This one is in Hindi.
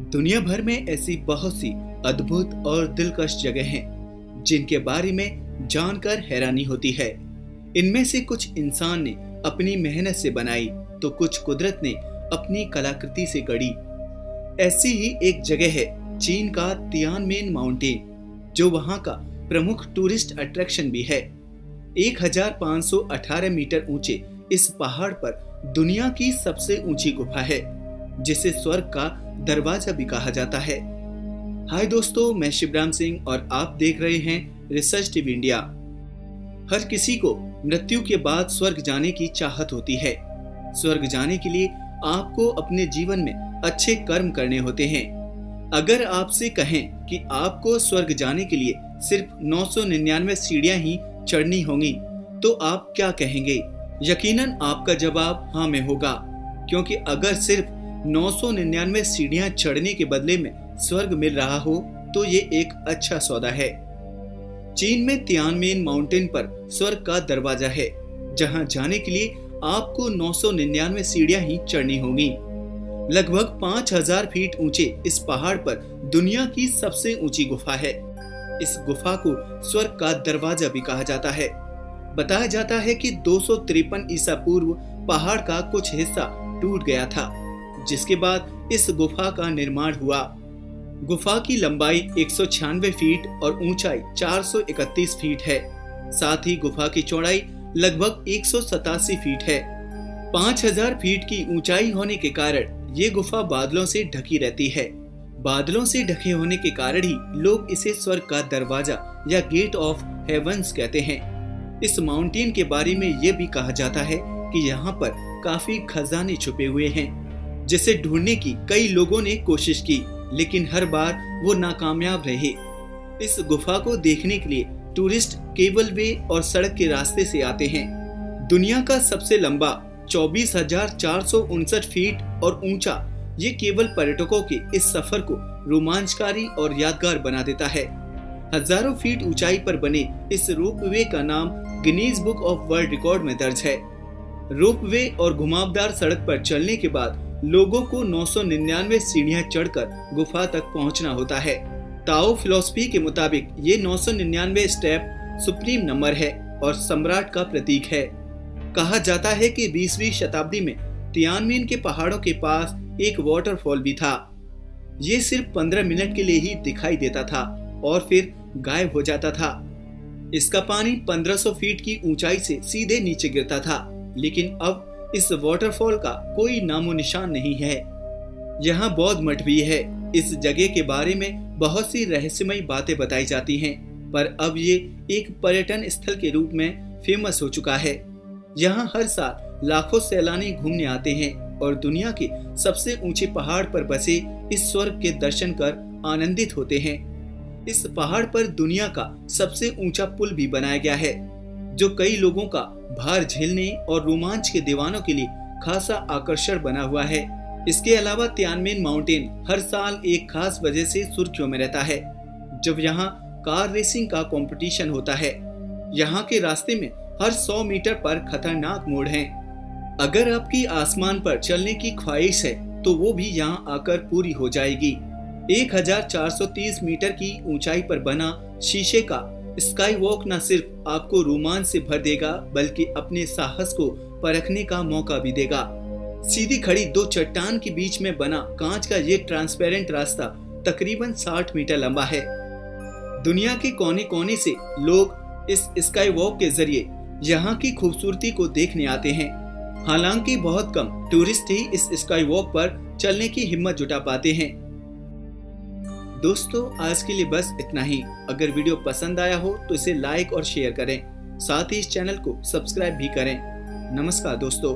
दुनिया भर में ऐसी बहुत सी अद्भुत और दिलकश जगह हैं जिनके बारे में जानकर हैरानी होती है। इनमें से कुछ इंसान ने अपनी मेहनत से बनाई तो कुछ कुदरत ने अपनी कलाकृति से गढ़ी। ऐसी ही एक जगह है चीन का तियानमेन माउंटेन, जो वहां का प्रमुख टूरिस्ट अट्रैक्शन भी है। 1518 मीटर ऊंचे इस पहाड़ पर दुनिया की सबसे ऊंची गुफा है, जिसे स्वर्ग का दरवाजा भी कहा जाता है। हाय दोस्तों, मैं शिवराम सिंह और आप देख रहे हैं रिसर्च टीवी इंडिया। हर किसी को मृत्यु के बाद स्वर्ग जाने की चाहत होती है। स्वर्ग जाने के लिए आपको अपने जीवन में अच्छे कर्म करने होते हैं। अगर आपसे कहें कि आपको स्वर्ग जाने के लिए सिर्फ 999 सीढ़ियां ही चढ़नी होंगी, तो आप क्या कहेंगे? यकीनन आपका जवाब हाँ में होगा, क्योंकि अगर सिर्फ 999 सीढ़ियां चढ़ने के बदले में स्वर्ग मिल रहा हो तो ये एक अच्छा सौदा है। चीन में तियानमेन माउंटेन पर स्वर्ग का दरवाजा है, जहां जाने के लिए आपको 999 सीढ़ियां ही चढ़नी होंगी। लगभग 5000 फीट ऊंचे इस पहाड़ पर दुनिया की सबसे ऊंची गुफा है। इस गुफा को स्वर्ग का दरवाजा भी कहा जाता है। बताया जाता है कि 253 ईसा पूर्व पहाड़ का कुछ हिस्सा टूट गया था, जिसके बाद इस गुफा का निर्माण हुआ। गुफा की लंबाई 196 फीट और ऊंचाई 431 फीट है। साथ ही गुफा की चौड़ाई लगभग 187 फीट है। 5000 फीट की ऊंचाई होने के कारण ये गुफा बादलों से ढकी रहती है। बादलों से ढके होने के कारण ही लोग इसे स्वर्ग का दरवाजा या गेट ऑफ हेवंस कहते हैं। इस माउंटेन के बारे में ये भी कहा जाता है कि यहाँ पर काफी खजाने छुपे हुए हैं, जिसे ढूंढने की कई लोगों ने कोशिश की, लेकिन हर बार वो नाकामयाब रहे। इस गुफा को देखने के लिए टूरिस्ट केबल वे और सड़क के रास्ते से आते हैं। दुनिया का सबसे लंबा 24,459 फीट और ऊंचा ये केबल पर्यटकों के इस सफर को रोमांचकारी और यादगार बना देता है। हजारों फीट ऊंचाई पर बने इस रोपवे का नाम Guinness book of world record में दर्ज है। रोपवे और घुमावदार सड़क पर चलने के बाद लोगों को 999 सीढ़ियां चढ़कर गुफा तक पहुंचना होता है। ताओ फिलॉसफी के मुताबिक ये 999 स्टेप सुप्रीम नंबर है और सम्राट का प्रतीक है। कहा जाता है कि 20वीं शताब्दी में तियानमेन के पहाड़ों के पास एक वाटरफॉल भी था। ये सिर्फ 15 मिनट के लिए ही दिखाई देता था और फिर गायब हो जाता था। इसका पानी 1500 फीट की ऊंचाई से सीधे नीचे गिरता था, लेकिन अब इस वाटरफॉल का कोई नामो निशान नहीं है। यहाँ बौद्ध मठ भी है। इस जगह के बारे में बहुत सी रहस्यमयी बातें बताई जाती हैं, पर अब ये एक पर्यटन स्थल के रूप में फेमस हो चुका है। यहाँ हर साल लाखों सैलानी घूमने आते हैं और दुनिया के सबसे ऊंचे पहाड़ पर बसे इस स्वर्ग के दर्शन कर आनंदित होते हैं। इस पहाड़ पर दुनिया का सबसे ऊंचा पुल भी बनाया गया है, जो कई लोगों का भार झेलने और रोमांच के दीवानों के लिए खासा आकर्षण बना हुआ है। इसके अलावा तियानमेन माउंटेन हर साल एक खास वजह से सुर्खियों में रहता है, जब यहाँ कार रेसिंग का कंपटीशन होता है। यहाँ के रास्ते में हर 100 मीटर पर खतरनाक मोड़ हैं। अगर आपकी आसमान पर चलने की ख्वाहिश है तो वो भी यहाँ आकर पूरी हो जाएगी। 1430 मीटर की ऊंचाई पर बना शीशे का स्काई वॉक न सिर्फ आपको रोमांच से भर देगा, बल्कि अपने साहस को परखने का मौका भी देगा। सीधी खड़ी दो चट्टान के बीच में बना कांच का ये ट्रांसपेरेंट रास्ता तकरीबन 60 मीटर लंबा है। दुनिया के कोने कोने से लोग इस स्काई वॉक के जरिए यहाँ की खूबसूरती को देखने आते हैं। हालांकि बहुत कम टूरिस्ट ही इस स्काई वॉक पर चलने की हिम्मत जुटा पाते हैं। दोस्तों, आज के लिए बस इतना ही। अगर वीडियो पसंद आया हो तो इसे लाइक और शेयर करें, साथ ही इस चैनल को सब्सक्राइब भी करें। नमस्कार दोस्तों।